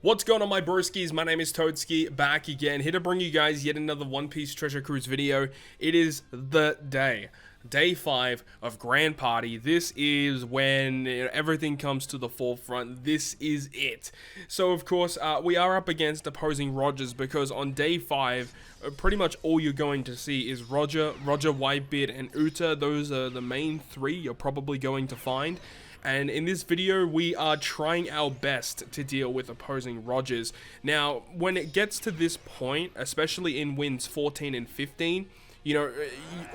What's going on, my broskiis? My name is Toadskii, back again, here to bring you guys yet another One Piece Treasure Cruise video. It is the day 5 of Grand Party. This is when everything comes to the forefront. This is it. So of course, we are up against opposing Rogers, because on day 5, pretty much all you're going to see is Roger, Whitebeard, and Uta. Those are the main 3 you're probably going to find. And in this video, we are trying our best to deal with opposing Rogers. Now, when it gets to this point, especially in wins 14 and 15, you know,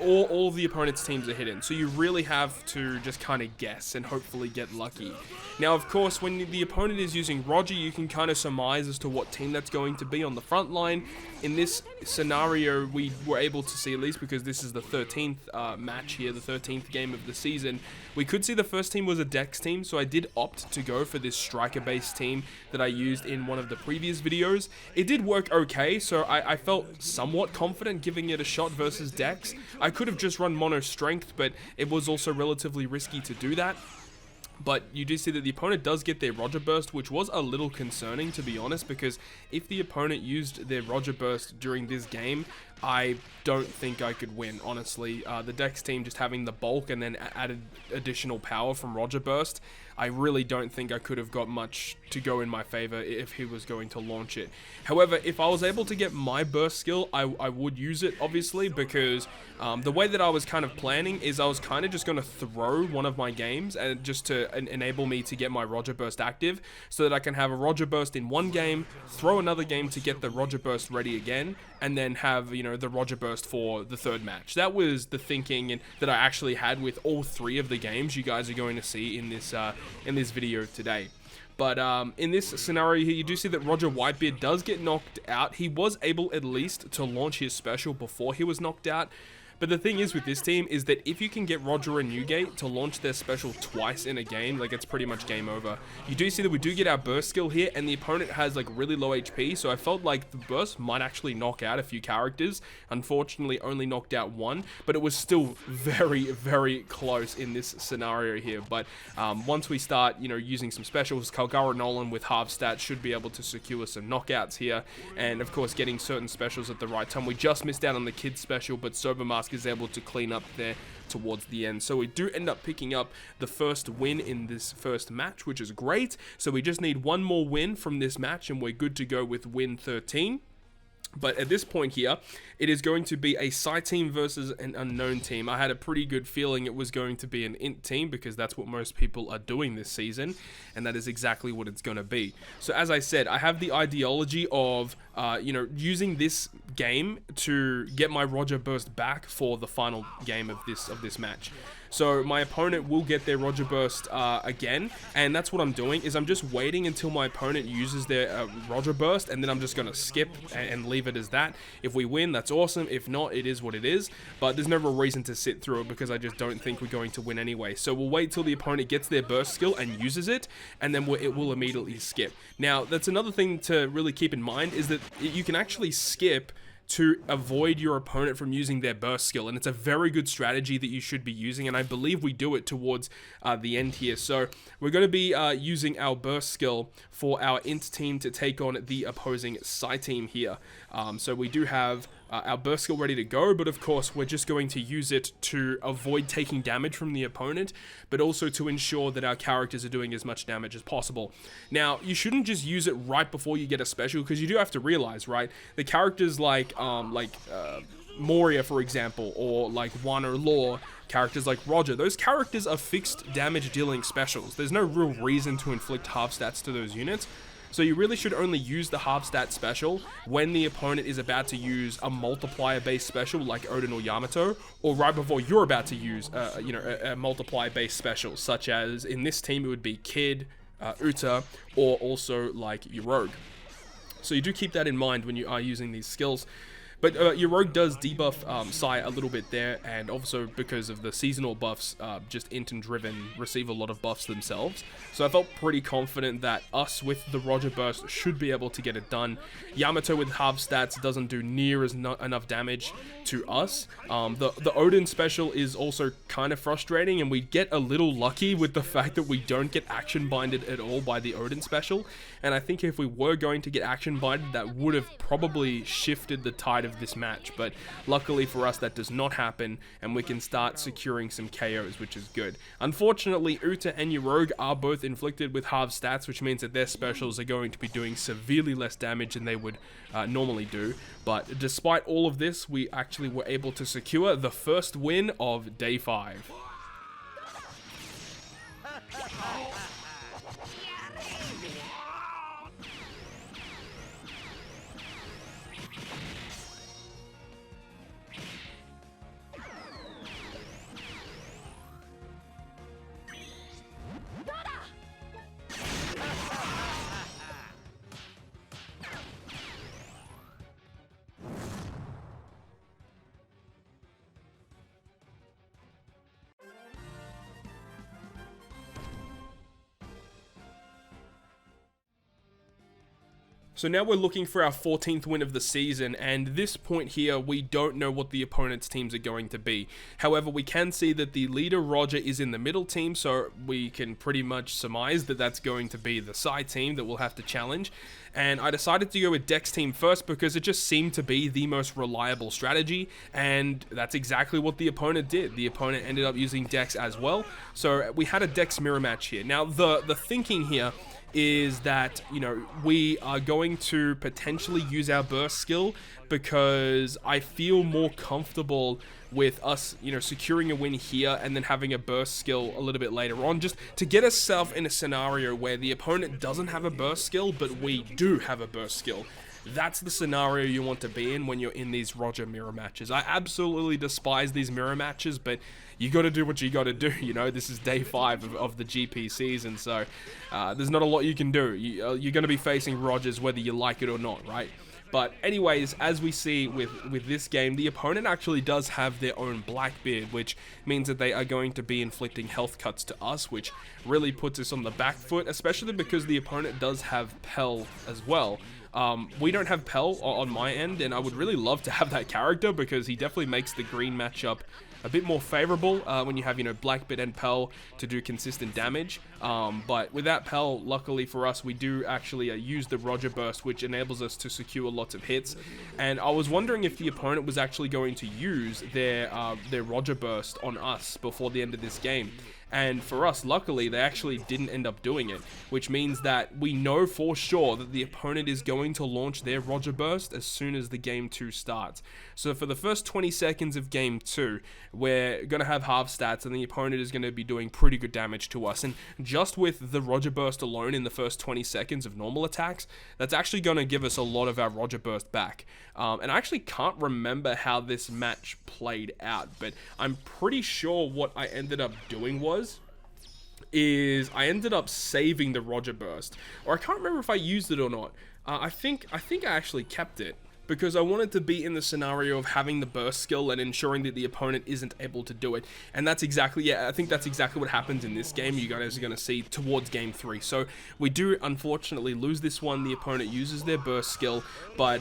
all of the opponent's teams are hidden. So you really have to just kind of guess and hopefully get lucky. Now, of course, when the opponent is using Roger, you can kind of surmise as to what team that's going to be on the front line. In this scenario, we were able to see, at least because this is the 13th match here, the 13th game of the season, we could see the first team was a Dex team, so I did opt to go for this striker-based team that I used in one of the previous videos. It did work okay, so I felt somewhat confident giving it a shot versus Dex. I could have just run mono strength, but it was also relatively risky to do that. But you do see that the opponent does get their Roger Burst, which was a little concerning, to be honest, because if the opponent used their Roger Burst during this game, I don't think I could win, honestly. The Dex team just having the bulk and then added additional power from Roger Burst, I really don't think I could have got much to go in my favor if he was going to launch it. However, if I was able to get my burst skill, I would use it, obviously, because the way that I was kind of planning is I was kind of just going to throw one of my games and just to enable me to get my Roger Burst active, so that I can have a Roger Burst in one game, throw another game to get the Roger Burst ready again, and then have, you know, the Roger Burst for the third match. That was the thinking that I actually had with all 3 of the games you guys are going to see in this video today. But in this scenario here, you do see that Roger Whitebeard does get knocked out. He was able at least to launch his special before he was knocked out. But the thing is with this team is that if you can get Roger and Newgate to launch their special twice in a game, like, it's pretty much game over. You do see that we do get our burst skill here, and the opponent has like really low HP, so I felt like the burst might actually knock out a few characters. Unfortunately, only knocked out 1, but it was still very, very close in this scenario here. But once we start, you know, using some specials, Kalgara Nolan with half stats should be able to secure some knockouts here, and of course getting certain specials at the right time. We just missed out on the kid special, but Sober Mask is able to clean up there towards the end. So we do end up picking up the first win in this first match, which is great. So we just need one more win from this match and we're good to go with win 13. But at this point here, it is going to be a side team versus an unknown team. I had a pretty good feeling it was going to be an int team, because that's what most people are doing this season, and that is exactly what it's going to be. So as I said, I have the ideology of, you know, using this game to get my Roger Burst back for the final game of this match. So my opponent will get their Roger Burst again, and that's what I'm doing, is I'm just waiting until my opponent uses their Roger Burst, and then I'm just going to skip and leave it as that. If we win, that's awesome. If not, it is what it is, but there's no real reason to sit through it, because I just don't think we're going to win anyway. So we'll wait till the opponent gets their burst skill and uses it, and then it will immediately skip. Now, that's another thing to really keep in mind, is that you can actually skip to avoid your opponent from using their burst skill, and it's a very good strategy that you should be using, and I believe we do it towards the end here. So we're going to be using our burst skill for our int team to take on the opposing side team here. So we do have our burst skill ready to go, but of course we're just going to use it to avoid taking damage from the opponent, but also to ensure that our characters are doing as much damage as possible. Now, you shouldn't just use it right before you get a special, because you do have to realize, right, the characters like Moria, for example, or like Juan or Law, characters like Roger, those characters are fixed damage dealing specials. There's no real reason to inflict half stats to those units. So you really should only use the half stat special when the opponent is about to use a multiplier based special like Odin or Yamato, or right before you're about to use a multiplier based special, such as in this team it would be Kid, Uta, or also like your Rogue. So you do keep that in mind when you are using these skills. But your rogue does debuff Sai a little bit there, and also because of the seasonal buffs, just int and driven receive a lot of buffs themselves. So I felt pretty confident that us with the Roger Burst should be able to get it done. Yamato with half stats doesn't do near as enough damage to us. The Odin special is also kind of frustrating, and we get a little lucky with the fact that we don't get action binded at all by the Odin special. And I think if we were going to get action binded, that would have probably shifted the tide of this match. But luckily for us, that does not happen, and we can start securing some KOs, which is good. Unfortunately, Uta and your rogue are both inflicted with half stats, which means that their specials are going to be doing severely less damage than they would normally do. But despite all of this, we actually were able to secure the first win of day 5. So now we're looking for our 14th win of the season, and this point here, we don't know what the opponent's teams are going to be. However, we can see that the leader, Roger, is in the middle team, so we can pretty much surmise that that's going to be the Sai team that we'll have to challenge. And I decided to go with Dex team first because it just seemed to be the most reliable strategy, and that's exactly what the opponent did. The opponent ended up using Dex as well, so we had a Dex mirror match here. Now, the thinking here is that, you know, we are going to potentially use our burst skill because I feel more comfortable with us, you know, securing a win here and then having a burst skill a little bit later on, just to get ourselves in a scenario where the opponent doesn't have a burst skill, but we do have a burst skill. That's the scenario you want to be in when you're in these Roger mirror matches. I absolutely despise these mirror matches, but you got to do what you got to do. You know, this is day 5 of the GP season, so there's not a lot you can do. You're going to be facing Rogers whether you like it or not, right? But anyways, as we see with this game, the opponent actually does have their own Blackbeard, which means that they are going to be inflicting health cuts to us, which really puts us on the back foot, especially because the opponent does have Pell as well. We don't have Pell on my end, and I would really love to have that character because he definitely makes the green matchup a bit more favorable when you have, you know, Blackbeard and Pell to do consistent damage. But without Pell, luckily for us, we do actually use the Roger Burst, which enables us to secure lots of hits. And I was wondering if the opponent was actually going to use their Roger Burst on us before the end of this game. And for us, luckily, they actually didn't end up doing it, which means that we know for sure that the opponent is going to launch their Roger Burst as soon as the game 2 starts. So for the first 20 seconds of game 2, we're going to have half stats, and the opponent is going to be doing pretty good damage to us. And just with the Roger Burst alone in the first 20 seconds of normal attacks, that's actually going to give us a lot of our Roger Burst back. And I actually can't remember how this match played out, but I'm pretty sure what I ended up doing is I ended up saving the Roger Burst, or I can't remember if I used it or not. I think I actually kept it because I wanted to be in the scenario of having the burst skill and ensuring that the opponent isn't able to do it. And that's exactly, yeah, I think that's exactly what happens in this game. You guys are going to see towards game 3. So we do unfortunately lose this one. The opponent uses their burst skill, but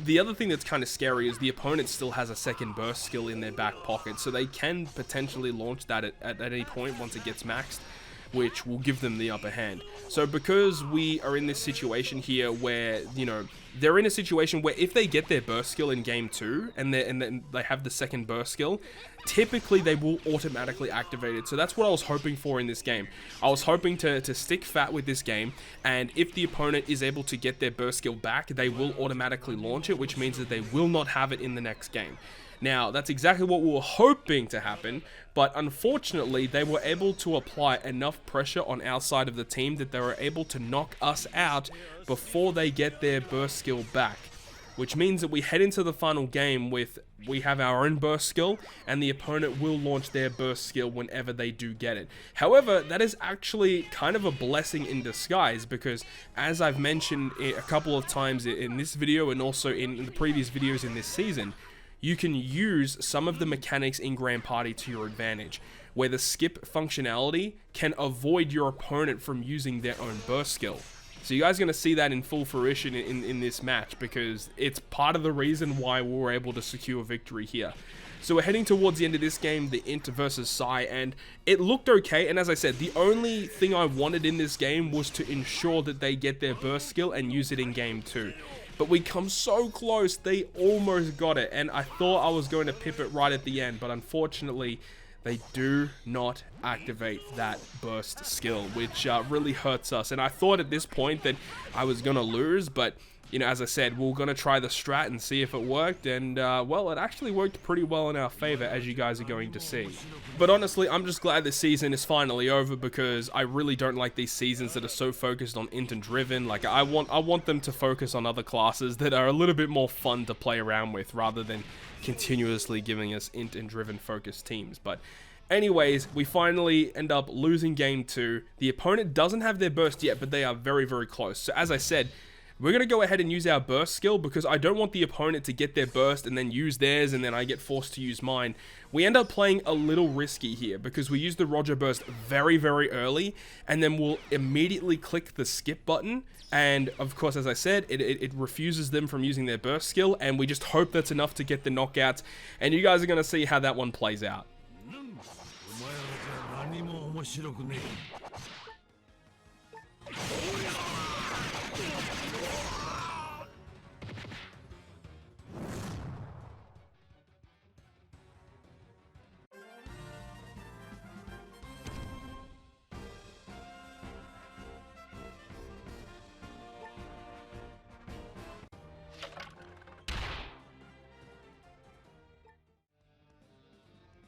the other thing that's kind of scary is the opponent still has a second burst skill in their back pocket, so they can potentially launch that at any point once it gets maxed, which will give them the upper hand. So because we are in this situation here where, you know, they're in a situation where if they get their burst skill in game 2 and then they have the second burst skill, typically they will automatically activate it. So that's what I was hoping for in this game. I was hoping to stick fat with this game, and if the opponent is able to get their burst skill back, they will automatically launch it, which means that they will not have it in the next game. Now, that's exactly what we were hoping to happen, but unfortunately, they were able to apply enough pressure on our side of the team that they were able to knock us out before they get their burst skill back. which means that we head into the final game with, we have our own burst skill, and the opponent will launch their burst skill whenever they do get it. However, that is actually kind of a blessing in disguise, because as I've mentioned a couple of times in this video and also in the previous videos in this season, you can use some of the mechanics in Grand Party to your advantage, where the skip functionality can avoid your opponent from using their own burst skill. So you guys are going to see that in full fruition in this match, because it's part of the reason why we were able to secure victory here. So we're heading towards the end of this game, the Int versus Psy, and it looked okay. And as I said, the only thing I wanted in this game was to ensure that they get their burst skill and use it in game 2. But we come so close, they almost got it, and I thought I was going to pip it right at the end, but unfortunately, they do not activate that burst skill, which really hurts us. And I thought at this point that I was going to lose, but you know, as I said, we're going to try the strat and see if it worked, and well, it actually worked pretty well in our favor, as you guys are going to see. But honestly, I'm just glad this season is finally over, because I really don't like these seasons that are so focused on int and driven. Like, I want them to focus on other classes that are a little bit more fun to play around with, rather than continuously giving us int and driven focused teams. But anyways, we finally end up losing game 2. The opponent doesn't have their burst yet, but they are very, very close. So as I said, we're going to go ahead and use our burst skill, because I don't want the opponent to get their burst and then use theirs and then I get forced to use mine. We end up playing a little risky here, because we use the Roger burst very, very early, and then we'll immediately click the skip button. And of course, as I said, it refuses them from using their burst skill, and we just hope that's enough to get the knockouts. And you guys are going to see how that one plays out.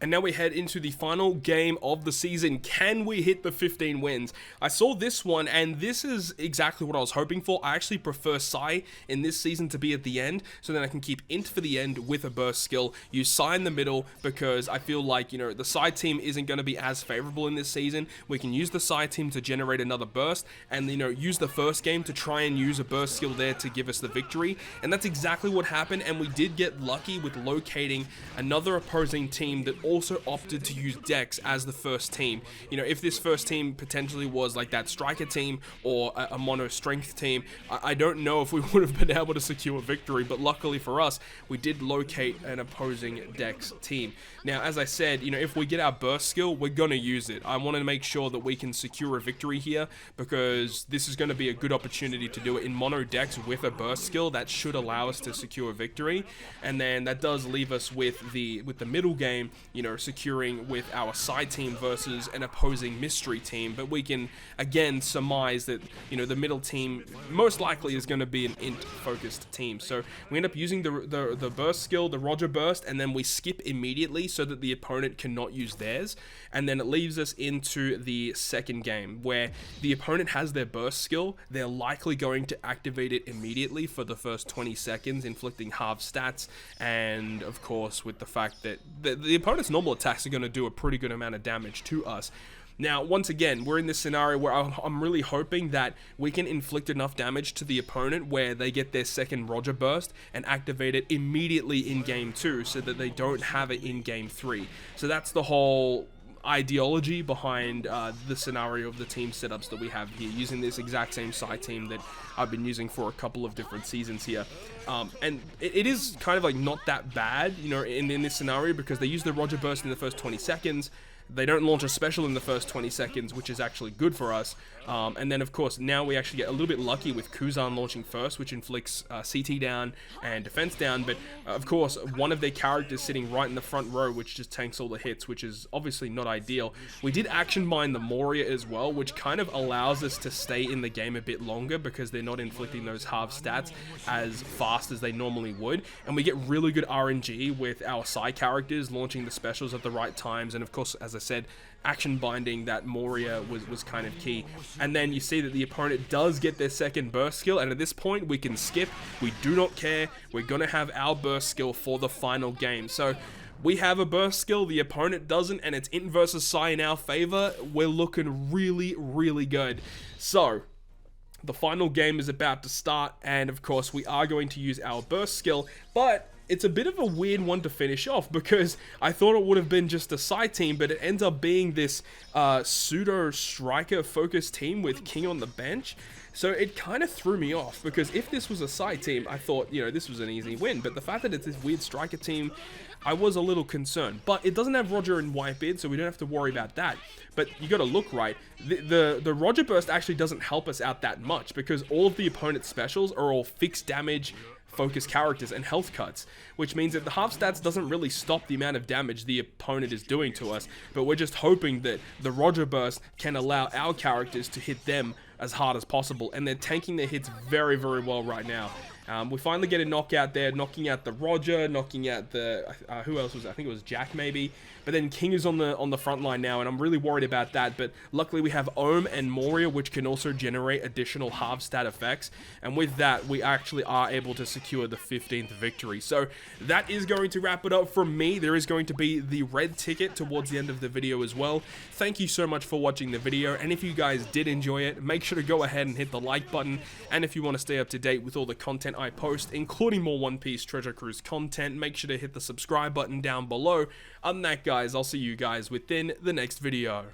And now we head into the final game of the season. Can we hit the 15 wins? I saw this one, and this is exactly what I was hoping for. I actually prefer Psy in this season to be at the end, so then I can keep Int for the end with a burst skill, use Psy in the middle, because I feel like, you know, the Psy team isn't going to be as favorable in this season. We can use the Psy team to generate another burst, and, you know, use the first game to try and use a burst skill there to give us the victory. And that's exactly what happened, and we did get lucky with locating another opposing team that also opted to use Dex as the first team. You know, if this first team potentially was like that striker team or a mono strength team, I don't know if we would have been able to secure a victory, but luckily for us, we did locate an opposing Dex team. Now, as I said, you know, if we get our burst skill, we're going to use it. I want to make sure that we can secure a victory here, because this is going to be a good opportunity to do it in mono Dex with a burst skill. That should allow us to secure a victory, and then that does leave us with the middle game, you know, securing with our side team versus an opposing mystery team. But we can again surmise that, you know, the middle team most likely is going to be an int focused team. So we end up using the burst skill, the Roger burst, and then we skip immediately so that the opponent cannot use theirs. And then it leaves us into the second game, where the opponent has their burst skill. They're likely going to activate it immediately for the first 20 seconds, inflicting half stats, and of course with the fact that the opponent's normal attacks are going to do a pretty good amount of damage to us. Now, once again, we're in this scenario where I'm really hoping that we can inflict enough damage to the opponent where they get their second Roger burst and activate it immediately in game 2, so that they don't have it in game 3. So that's the whole ideology behind the scenario of the team setups that we have here, using this exact same side team that I've been using for a couple of different seasons here. And it is kind of like not that bad, you know, in this scenario, because they use the Roger burst in the first 20 seconds. They don't launch a special in the first 20 seconds, which is actually good for us. And then, of course, now we actually get a little bit lucky with Kuzan launching first, which inflicts CT down and defense down. But, of course, one of their characters sitting right in the front row, which just tanks all the hits, which is obviously not ideal. We did action mine the Moria as well, which kind of allows us to stay in the game a bit longer, because they're not inflicting those half stats as fast as they normally would. And we get really good RNG with our side characters launching the specials at the right times. And, of course, as I said, action binding that Moria was kind of key. And then you see that the opponent does get their second burst skill, and at this point we can skip. We do not care. We're gonna have our burst skill for the final game. So we have a burst skill, the opponent doesn't, and it's int versus psi in our favor. We're looking really, really good. So the final game is about to start, and of course we are going to use our burst skill, but it's a bit of a weird one to finish off because I thought it would have been just a side team, but it ends up being this pseudo striker focused team with King on the bench. So it kind of threw me off, because if this was a side team, I thought, you know, this was an easy win. But the fact that it's this weird striker team, I was a little concerned. But it doesn't have Roger and Whitebeard, so we don't have to worry about that. But you got to look right. The Roger burst actually doesn't help us out that much, because all of the opponent's specials are all fixed damage, focus characters, and health cuts, which means that the half stats doesn't really stop the amount of damage the opponent is doing to us, but we're just hoping that the Roger burst can allow our characters to hit them as hard as possible, and they're tanking their hits very, very well right now. We finally get a knockout there, knocking out the Roger, knocking out the, who else was it? I think it was Jack maybe. But then King is on the front line now, and I'm really worried about that. But luckily we have Ohm and Moria, which can also generate additional half stat effects. And with that, we actually are able to secure the 15th victory. So that is going to wrap it up from me. There is going to be the red ticket towards the end of the video as well. Thank you so much for watching the video. And if you guys did enjoy it, make sure to go ahead and hit the like button. And if you want to stay up to date with all the content I post, including more One Piece Treasure Cruise content, make sure to hit the subscribe button down below. Other than that, guys, I'll see you guys within the next video.